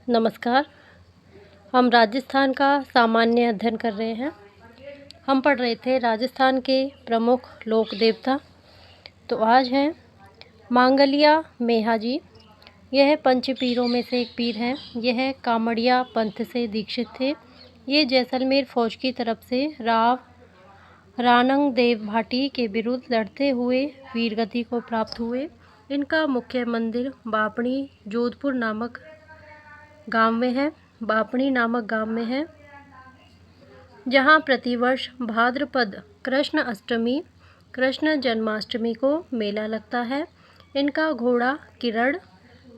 नमस्कार। हम राजस्थान का सामान्य अध्ययन कर रहे हैं। हम पढ़ रहे थे राजस्थान के प्रमुख लोक देवता। तो आज हैं मांगलिया मेहा जी। यह पंच पीरों में से एक पीर हैं। यह कामड़िया पंथ से दीक्षित थे। ये जैसलमेर फौज की तरफ से राव रानंग देव भाटी के विरुद्ध लड़ते हुए वीरगति को प्राप्त हुए। इनका मुख्य मंदिर बापणी जोधपुर नामक गांव में है, जहां प्रतिवर्ष भाद्रपद कृष्ण जन्माष्टमी को मेला लगता है। इनका घोड़ा किरण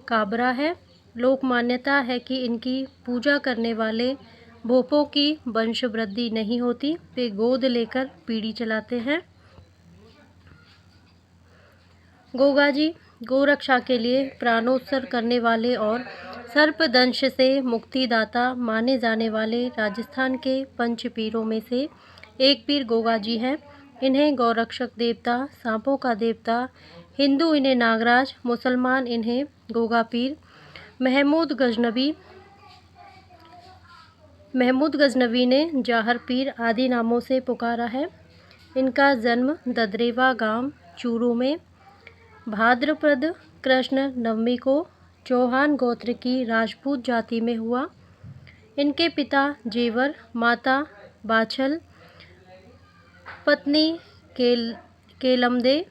काबरा है। लोक मान्यता है कि इनकी पूजा करने वाले भोपों की वंश वृद्धि नहीं होती। वे गोद लेकर पीढ़ी चलाते हैं। गोगाजी गोरक्षा के लिए प्राणोत्सर्ग करने वाले और सर्पदंश से मुक्तिदाता माने जाने वाले राजस्थान के पंच पीरों में से एक पीर गोगाजी हैं। इन्हें गौरक्षक देवता, सांपों का देवता, हिंदू इन्हें नागराज, मुसलमान इन्हें गोगा पीर, महमूद गजनवी ने जाहर पीर आदि नामों से पुकारा है। इनका जन्म ददरेवा गांव चूरू में भाद्रपद कृष्ण नवमी को चौहान गोत्र की राजपूत जाति में हुआ। इनके पिता जेवर, माता बाछल, पत्नी केलमदे,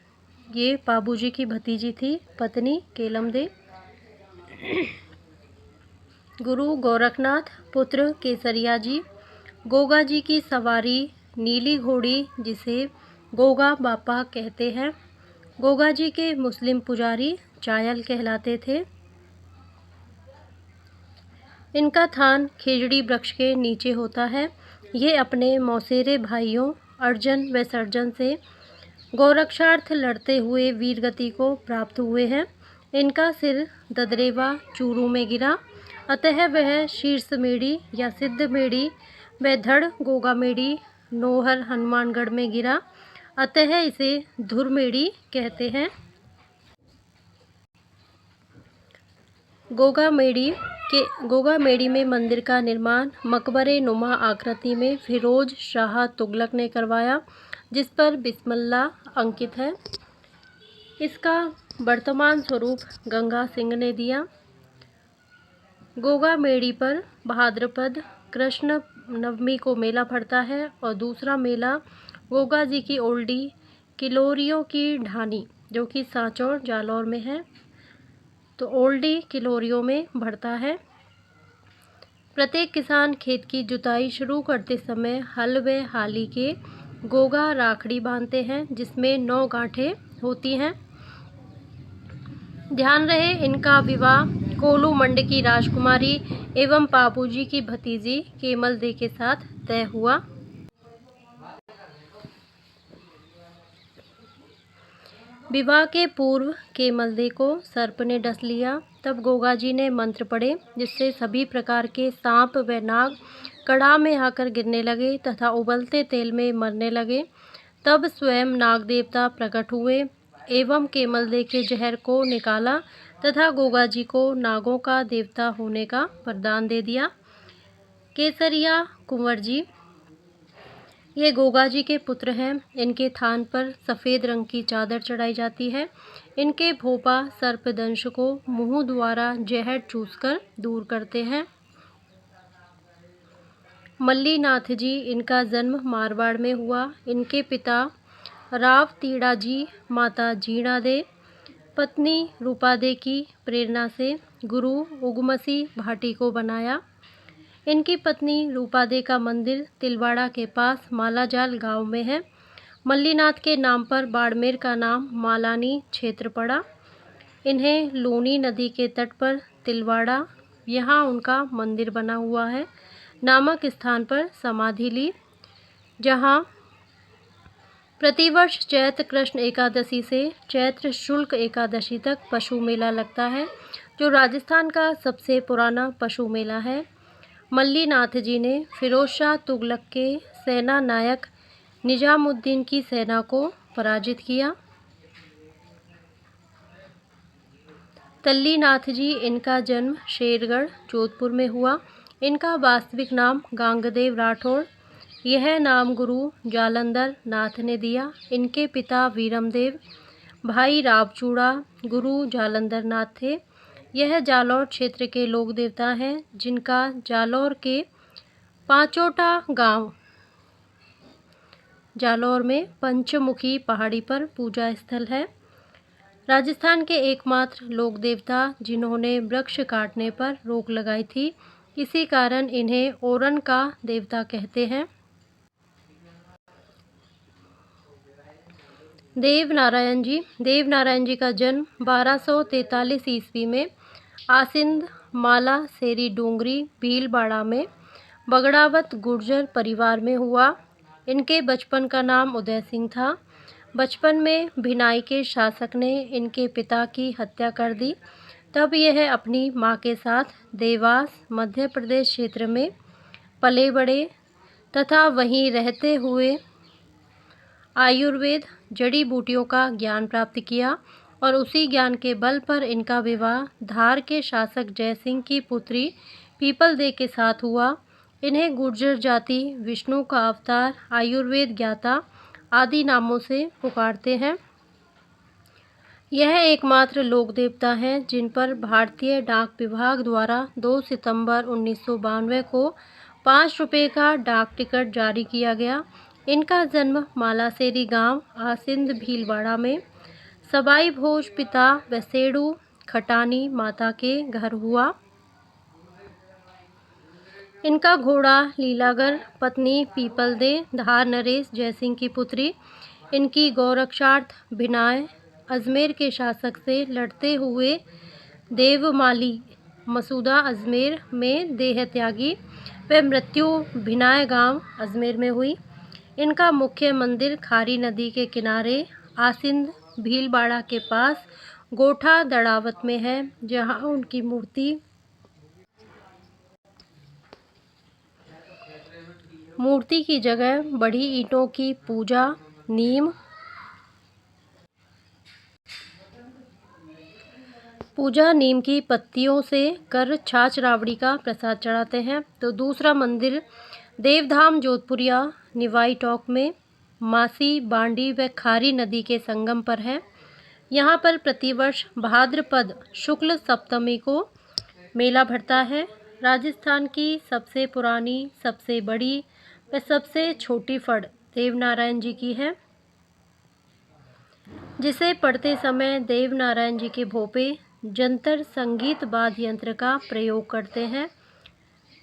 ये बाबूजी की भतीजी थी, पत्नी केलमदे। गुरु गोरखनाथ, पुत्र केसरिया जी। गोगा जी की सवारी नीली घोड़ी, जिसे गोगा बापा कहते हैं। गोगा जी के मुस्लिम पुजारी चायल कहलाते थे। इनका थान खेजड़ी वृक्ष के नीचे होता है। ये अपने मौसेरे भाइयों अर्जन व सर्जन से गौरक्षार्थ लड़ते हुए वीरगति को प्राप्त हुए हैं। इनका सिर ददरेवा चूरू में गिरा, अतः वह शीर्षमेड़ी या सिद्धमेड़ी व धड़ गोगामेड़ी नोहर हनुमानगढ़ में गिरा, अतः इसे धुरमेड़ी कहते हैं। गोगामेड़ी में मंदिर का निर्माण मकबरे नुमा आकृति में फिरोज शाह तुगलक ने करवाया, जिस पर बिस्मिल्लाह अंकित है। इसका वर्तमान स्वरूप गंगा सिंह ने दिया। गोगामेड़ी पर भाद्रपद कृष्ण नवमी को मेला पड़ता है और दूसरा मेला गोगा जी की ओल्डी किलोरियों की ढानी, जो कि सांचौर जालौर में है, तो ओल्डी किलोरियों में बढ़ता है। प्रत्येक किसान खेत की जुताई शुरू करते समय हल व हाली के गोगा राखड़ी बांधते हैं, जिसमें 9 गांठें होती हैं। ध्यान रहे, इनका विवाह कोलू मंड की राजकुमारी एवं बाबूजी की भतीजी केमल दे के साथ तय हुआ। विवाह के पूर्व केमल दे को सर्प ने डस लिया। तब गोगा जी ने मंत्र पढ़े, जिससे सभी प्रकार के सांप व नाग कड़ा में आकर गिरने लगे तथा उबलते तेल में मरने लगे। तब स्वयं नाग देवता प्रकट हुए एवं केमल दे के जहर को निकाला तथा गोगा जी को नागों का देवता होने का वरदान दे दिया। केसरिया कुंवर जी, ये गोगा जी के पुत्र हैं। इनके थान पर सफ़ेद रंग की चादर चढ़ाई जाती है। इनके भोपा सर्पदंश को मुंह द्वारा जहर चूसकर दूर करते हैं। मल्लीनाथ जी, इनका जन्म मारवाड़ में हुआ। इनके पिता राव तीड़ा जी, माता जीणा दे, पत्नी रूपा दे की प्रेरणा से गुरु उगमसी भाटी को बनाया। इनकी पत्नी रूपा दे का मंदिर तिलवाड़ा के पास मालाजाल गांव में है। मल्लीनाथ के नाम पर बाड़मेर का नाम मालानी क्षेत्र पड़ा। इन्हें लूनी नदी के तट पर तिलवाड़ा, यहाँ उनका मंदिर बना हुआ है, नामक स्थान पर समाधि ली, जहाँ प्रतिवर्ष चैत्र कृष्ण एकादशी से चैत्र शुक्ल एकादशी तक पशु मेला लगता है, जो राजस्थान का सबसे पुराना पशु मेला है। मल्लीनाथ जी ने फिरोज शाह तुगलक के सेना नायक निजामुद्दीन की सेना को पराजित किया। तल्लीनाथ जी, इनका जन्म शेरगढ़ जोधपुर में हुआ। इनका वास्तविक नाम गांगदेव राठौड़। यह नाम गुरु जालंधर नाथ ने दिया। इनके पिता वीरमदेव, भाई रावचूड़ा गुरु जालंधर नाथ थे। यह जालौर क्षेत्र के लोक देवता हैं, जिनका जालौर के पांचोटा गांव जालौर में पंचमुखी पहाड़ी पर पूजा स्थल है। राजस्थान के एकमात्र लोक देवता जिन्होंने वृक्ष काटने पर रोक लगाई थी, इसी कारण इन्हें ओरन का देवता कहते हैं। देवनारायण जी का जन्म 1243 ईस्वी में आसिंद माला सेरी डूंगरी भीलवाड़ा में बगड़ावत गुर्जर परिवार में हुआ। इनके बचपन का नाम उदय सिंह था। बचपन में भिनाई के शासक ने इनके पिता की हत्या कर दी। तब यह अपनी मां के साथ देवास मध्य प्रदेश क्षेत्र में पले बढ़े तथा वहीं रहते हुए आयुर्वेद जड़ी बूटियों का ज्ञान प्राप्त किया और उसी ज्ञान के बल पर इनका विवाह धार के शासक जयसिंह की पुत्री पीपलदे के साथ हुआ। इन्हें गुर्जर जाति विष्णु का अवतार, आयुर्वेद ज्ञाता आदि नामों से पुकारते हैं। यह एकमात्र लोक देवता हैं जिन पर भारतीय डाक विभाग द्वारा 2 सितंबर 1992 को 5 रुपये का डाक टिकट जारी किया गया। इनका जन्म मालासेरी गांव आसिंद भीलवाड़ा में सबाई भोज पिता वसेड़ू खटानी माता के घर हुआ। इनका घोड़ा लीलागर, पत्नी पीपलदे धार नरेश जयसिंह की पुत्री। इनकी गौरक्षार्थ भिनाय अजमेर के शासक से लड़ते हुए देवमाली मसूदा अजमेर में देह त्यागी व मृत्यु भिनाय गांव अजमेर में हुई। इनका मुख्य मंदिर खारी नदी के किनारे आसिंद भीलवाड़ा के पास गोठा दड़ावत में है, जहां उनकी मूर्ति की जगह बड़ी ईंटों की पूजा नीम की पत्तियों से कर छाछ रावड़ी का प्रसाद चढ़ाते हैं। तो दूसरा मंदिर देवधाम जोधपुरिया निवाई टॉक में मासी बांडी व खारी नदी के संगम पर है। यहाँ पर प्रतिवर्ष भाद्रपद शुक्ल सप्तमी को मेला भरता है। राजस्थान की सबसे पुरानी, सबसे बड़ी व सबसे छोटी फड़ देवनारायण जी की है, जिसे पढ़ते समय देवनारायण जी के भोपे जंतर संगीत वाद्य यंत्र का प्रयोग करते हैं।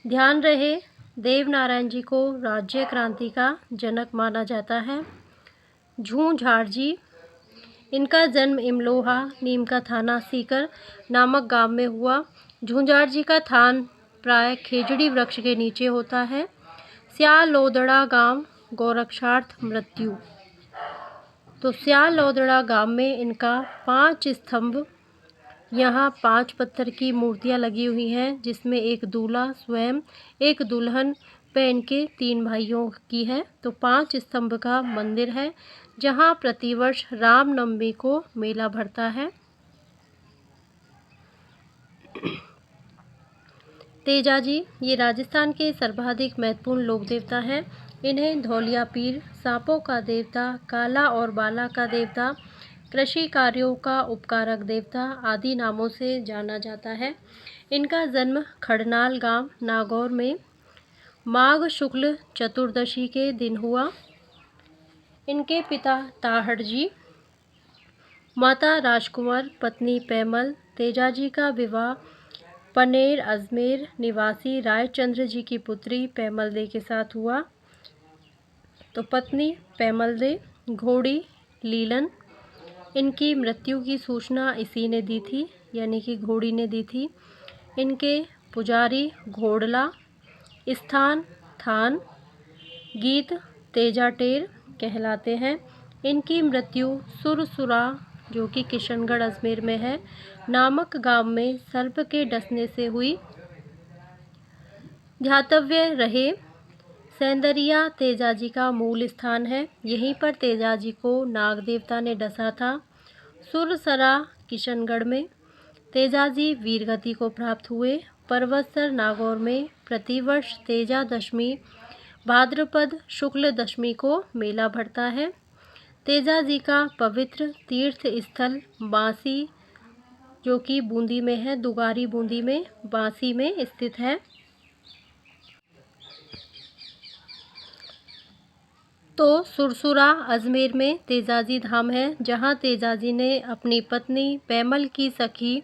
ध्यान रहे, देवनारायण जी को राज्य क्रांति का जनक माना जाता है। झूझार जी, इनका जन्म इमलोहा नीम का थाना सीकर नामक गांव में हुआ। झूझार जी का थान प्राय खेजड़ी वृक्ष के नीचे होता है। स्याल लोदड़ा गांव गौरक्षार्थ मृत्यु। तो स्याल लोदड़ा गांव में इनका 5 स्तंभ, यहाँ 5 पत्थर की मूर्तियाँ लगी हुई हैं, जिसमें एक दूल्हा स्वयं, एक दुल्हन व इनके 3 भाइयों की है। तो 5 स्तंभ का मंदिर है, जहाँ प्रतिवर्ष रामनवमी को मेला भरता है। तेजाजी, ये राजस्थान के सर्वाधिक महत्वपूर्ण लोक देवता हैं। इन्हें धौलिया पीर, सांपों का देवता, काला और बाला का देवता, कृषि कार्यों का उपकारक देवता आदि नामों से जाना जाता है। इनका जन्म खड़नाल गांव नागौर में माघ शुक्ल चतुर्दशी के दिन हुआ। इनके पिता ताहड़ जी, माता राजकुंवर, पत्नी पैमल। तेजाजी का विवाह पनेर अजमेर निवासी रायचंद्र जी की पुत्री पैमल दे के साथ हुआ। तो पत्नी पैमल दे, घोड़ी लीलन। इनकी मृत्यु की सूचना इसी ने दी थी, यानी कि घोड़ी ने दी थी। इनके पुजारी घोड़ला, स्थान थान, गीत तेजाटेर कहलाते हैं। इनकी मृत्यु सुरसुरा, जो कि किशनगढ़ अजमेर में है, नामक गांव में सर्प के डसने से हुई। ध्यातव्य रहे, सैंदरिया तेजाजी का मूल स्थान है। यहीं पर तेजाजी को नाग देवता ने डसा था। सुरसरा किशनगढ़ में। तेजाजी वीरगति को प्राप्त हुए। पर्वतसर नागौर में प्रतिवर्ष तेजा दशमी भाद्रपद शुक्ल दशमी को मेला भरता है। तेजाजी का पवित्र तीर्थ स्थल बांसी, जो कि बूंदी में है, दुगारी बूंदी में बांसी में स्थित है। तो सुरसुरा अजमेर में तेजाजी धाम है, जहाँ तेजाजी ने अपनी पत्नी पैमल की सखी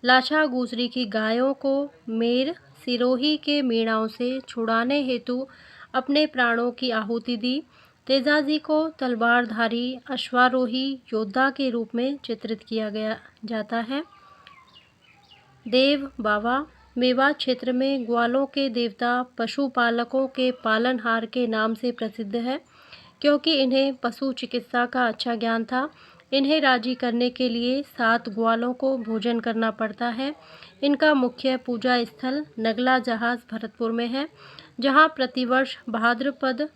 लाछा गुजरी की गायों को मेर सिरोही के मीणाओं से छुड़ाने हेतु अपने प्राणों की आहुति दी। तेजाजी को तलवारधारी अश्वारोही योद्धा के रूप में चित्रित किया गया जाता है। देव बाबा मेवात क्षेत्र में ग्वालों के देवता पशुपालकों के पालनहार के नाम से प्रसिद्ध है, क्योंकि इन्हें पशु चिकित्सा का अच्छा ज्ञान था। इन्हें राजी करने के लिए 7 ग्वालों को भोजन करना पड़ता है। इनका मुख्य पूजा स्थल नगला जहाज भरतपुर में है, जहां प्रतिवर्ष भाद्रपद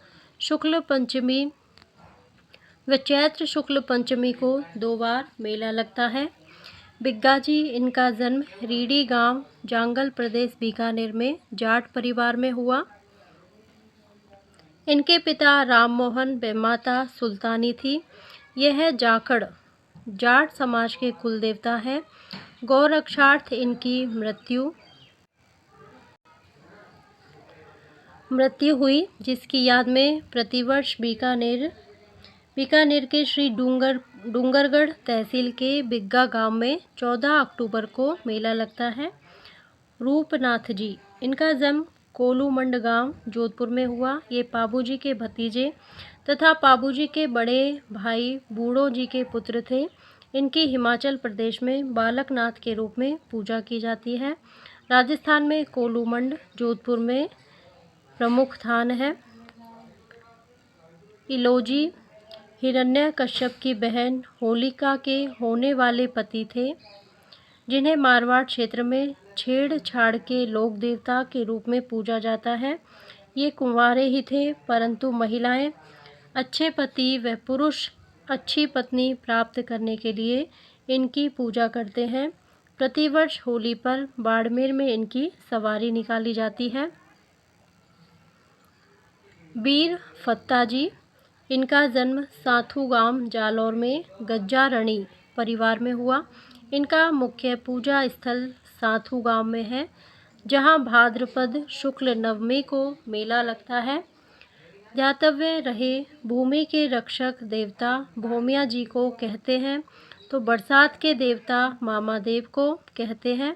शुक्ल पंचमी व चैत्र शुक्ल पंचमी को 2 बार मेला लगता है। बिग्गाजी, इनका जन्म रीडी गांव जांगल प्रदेश बीकानेर में जाट परिवार में हुआ। इनके पिता राम मोहन व माता सुल्तानी थी। यह जाखड़ जाट समाज के कुल देवता है। गौरक्षार्थ इनकी मृत्यु हुई, जिसकी याद में प्रतिवर्ष बीकानेर के श्री डूंगरगढ़ तहसील के बिग्गा गांव में 14 अक्टूबर को मेला लगता है। रूपनाथ जी, इनका जन्म कोलूमंड गांव जोधपुर में हुआ। ये पाबूजी के भतीजे तथा पाबूजी के बड़े भाई बूढ़ो जी के पुत्र थे। इनकी हिमाचल प्रदेश में बालकनाथ के रूप में पूजा की जाती है। राजस्थान में कोलूमंड, जोधपुर में प्रमुख स्थान है। इलोजी हिरण्यकश्यप की बहन होलिका के होने वाले पति थे, जिन्हें मारवाड़ क्षेत्र में छेड़छाड़ के लोक देवता के रूप में पूजा जाता है। ये कुंवारे ही थे, परंतु महिलाएं अच्छे पति व पुरुष अच्छी पत्नी प्राप्त करने के लिए इनकी पूजा करते हैं। प्रतिवर्ष होली पर बाड़मेर में इनकी सवारी निकाली जाती है। वीर फत्ता जी, इनका जन्म साथू गांव जालौर में गज्जारणी परिवार में हुआ। इनका मुख्य पूजा स्थल साथू गांव में है, जहां भाद्रपद शुक्ल नवमी को मेला लगता है। ध्यातव्य रहे, भूमि के रक्षक देवता भोमिया जी को कहते हैं, तो बरसात के देवता मामा देव को कहते हैं।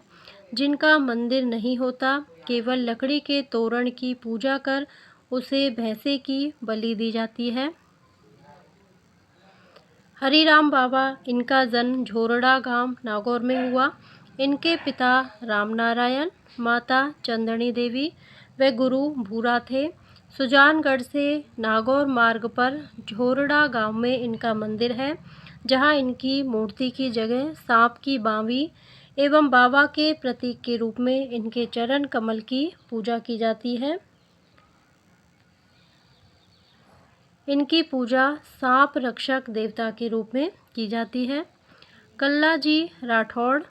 जिनका मंदिर नहीं होता, केवल लकड़ी के तोरण की पूजा कर उसे भैंसे की बलि दी जाती है। हरिराम बाबा, इनका जन्म झोरड़ा गांव नागौर में हुआ। इनके पिता रामनारायण, माता चंदनी देवी व गुरु भूरा थे। सुजानगढ़ से नागौर मार्ग पर झोरड़ा गांव में इनका मंदिर है, जहां इनकी मूर्ति की जगह सांप की बावी एवं बाबा के प्रतीक के रूप में इनके चरण कमल की पूजा की जाती है। इनकी पूजा सांप रक्षक देवता के रूप में की जाती है। कल्ला जी राठौड़,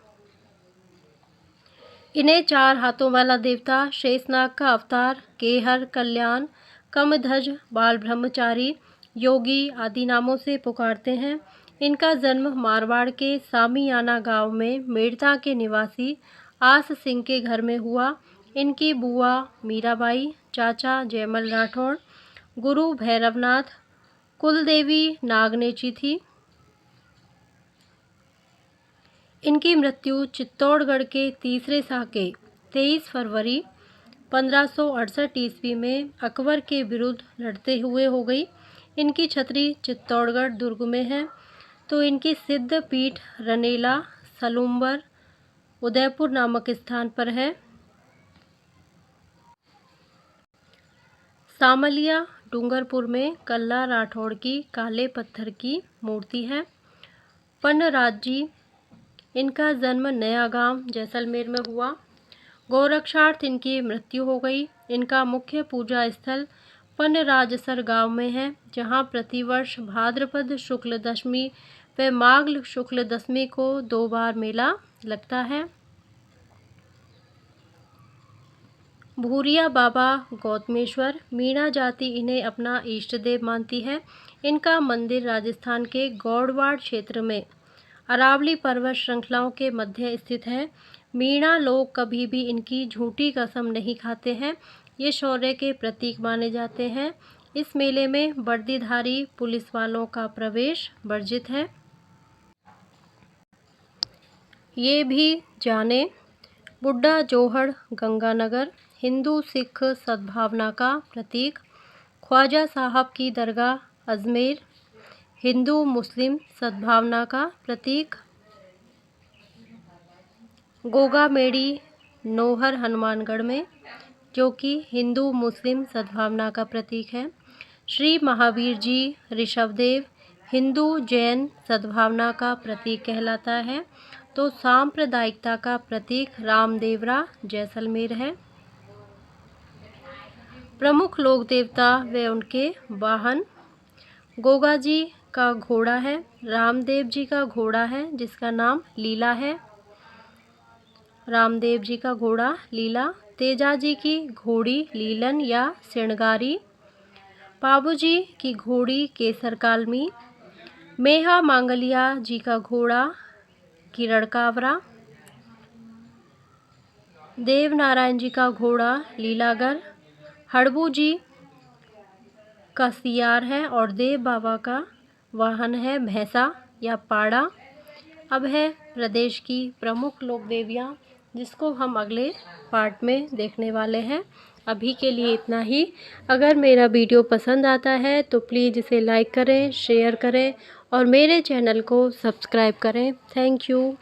इन्हें 4 हाथों वाला देवता शेषनाग का अवतार केहर, कल्याण, कमध्वज, बाल ब्रह्मचारी, योगी आदि नामों से पुकारते हैं। इनका जन्म मारवाड़ के सामियाना गांव में मेड़ता के निवासी आस सिंह के घर में हुआ। इनकी बुआ मीराबाई, चाचा जयमल राठौड़, गुरु भैरवनाथ, कुलदेवी नागनेची थी। इनकी मृत्यु चित्तौड़गढ़ के तीसरे साके 23 फरवरी 1568 ईस्वी में अकबर के विरुद्ध लड़ते हुए हो गई। इनकी छतरी चित्तौड़गढ़ दुर्ग में है। तो इनकी सिद्ध पीठ रनेला सलूम्बर उदयपुर नामक स्थान पर है। सामलिया डूंगरपुर में कल्ला राठौड़ की काले पत्थर की मूर्ति है। पन्नराज जी, इनका जन्म नया गांव जैसलमेर में हुआ। गौरक्षार्थ इनकी मृत्यु हो गई। इनका मुख्य पूजा स्थल पन्नराजसर गांव में है, जहां प्रतिवर्ष भाद्रपद शुक्ल दशमी व माघ शुक्ल दशमी को 2 बार मेला लगता है। भूरिया बाबा गौतमेश्वर, मीणा जाति इन्हें अपना इष्ट देव मानती है। इनका मंदिर राजस्थान के गौड़वाड़ क्षेत्र में अरावली पर्वत श्रृंखलाओं के मध्य स्थित है। मीणा लोग कभी भी इनकी झूठी कसम नहीं खाते हैं। ये शौर्य के प्रतीक माने जाते हैं। इस मेले में वर्दीधारी पुलिस वालों का प्रवेश वर्जित है। ये भी जाने बुड्ढा जोहड़ गंगानगर हिंदू सिख सद्भावना का प्रतीक। ख्वाजा साहब की दरगाह अजमेर हिंदू मुस्लिम सद्भावना का प्रतीक। गोगा मेड़ी नोहर हनुमानगढ़ में, जो कि हिंदू मुस्लिम सद्भावना का प्रतीक है। श्री महावीर जी ऋषभदेव हिंदू जैन सद्भावना का प्रतीक कहलाता है। तो सांप्रदायिकता का प्रतीक रामदेवरा जैसलमेर है। प्रमुख लोक देवता व उनके वाहन, गोगा जी का घोड़ा है, रामदेव जी का घोड़ा है जिसका नाम लीला है, रामदेव जी का घोड़ा लीला। तेजा जी की घोड़ी लीलन या श्रृंगारी। पाबू जी की घोड़ी केसर कालमी। मेहा मांगलिया जी का घोड़ा किरण कावरा। देव नारायण जी का घोड़ा लीलागर। हड़बू जी का सियार है और देव बाबा का वाहन है भैंसा या पाड़ा। अब है प्रदेश की प्रमुख लोक देवियाँ, जिसको हम अगले पार्ट में देखने वाले हैं। अभी के लिए इतना ही। अगर मेरा वीडियो पसंद आता है तो प्लीज़ इसे लाइक करें, शेयर करें और मेरे चैनल को सब्सक्राइब करें। Thank you.